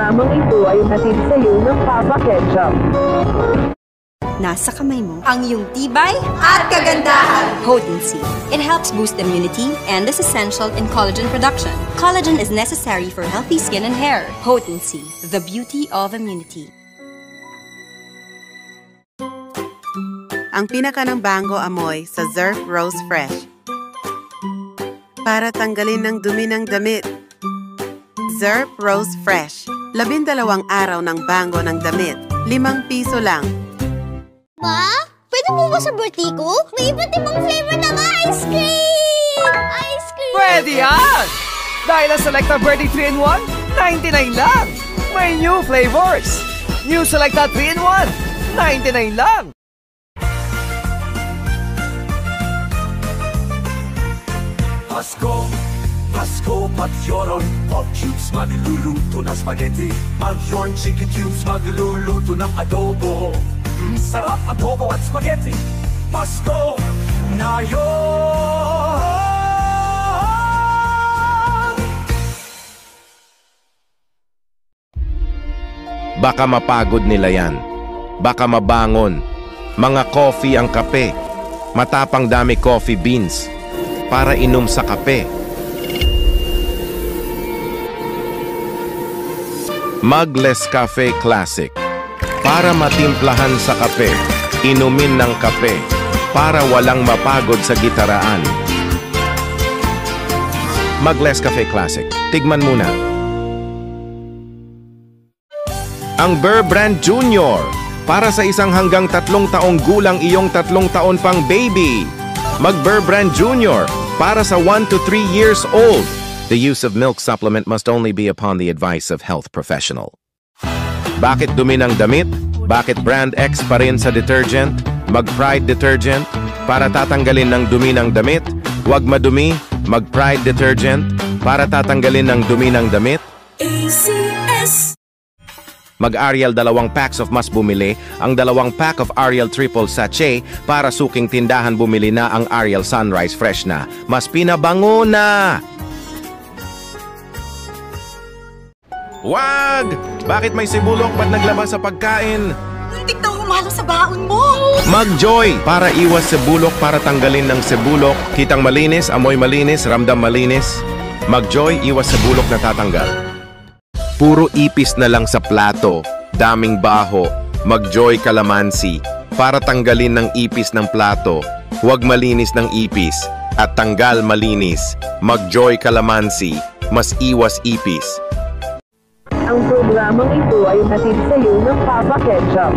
programang ito ay hatid sa iyo ng Papa Ketchup. Nasa kamay mo ang iyong tibay at kagandahan. Potency. It helps boost immunity and is essential in collagen production. Collagen is necessary for healthy skin and hair. Potency. The beauty of immunity. Ang pinaka ng bango amoy sa Zerf Rose Fresh. Para tanggalin ng dumi ng damit. Zerf Rose Fresh. 12 araw ng bango ng damit. 5 piso lang. Ma? Pwede po ba sa birthday ko? May iba't ibang flavor ng ice cream! Ice cream! Pwede yan! Dahil ang Selecta Birthday 3-in-1, 99 lang! May new flavors! New Selecta 3-in-1, 99 lang! Pasko, patyoron, hot cubes, magluluto ng spaghetti. Magyorn chicken cubes, magluluto ng adobo. Sarap adobo at spaghetti. Pasko na yun! Baka mapagod nila yan. Baka mabangon. Mga coffee ang kape. Matapang dami coffee beans. Para inom sa kape. Muggless Cafe Classic. Para matimplahan sa kape, inumin ng kape, para walang mapagod sa gitaraan. Muggless Cafe Classic. Tigman muna. Ang Burr Brand Junior. Para sa isang hanggang 3 taong gulang iyong 3 taon pang baby. Mag-Burr Brand Junior. Para sa 1 to 3 years old. The use of milk supplement must only be upon the advice of health professional. Bakit dumi ng damit? Bakit brand X pa rin sa detergent? Mag-Pride Detergent? Para tatanggalin ng dumi ng damit? Huwag madumi, mag-Pride Detergent? Para tatanggalin ng dumi ng damit? ACS! Mag-Ariel 2 packs of mas bumili, ang 2 pack of Ariel Triple Sachet para suking tindahan bumili na ang Ariel Sunrise Fresh na. Mas pinabango na! Wag! Bakit may sibulok ba't naglabas sa pagkain? Muntik na humalo sa baon mo! Mag-Joy! Para iwas sibulok, para tanggalin ng sibulok. Kitang malinis, amoy malinis, ramdam malinis. Mag-Joy, iwas sibulok na tatanggal. Puro ipis na lang sa plato. Daming baho. Mag-Joy Calamansi. Para tanggalin ng ipis ng plato. Huwag malinis ng ipis. At tanggal malinis. Mag-Joy Calamansi. Mas iwas ipis. Ang programang ito ay hatid sa iyo ng Papa Ketchup.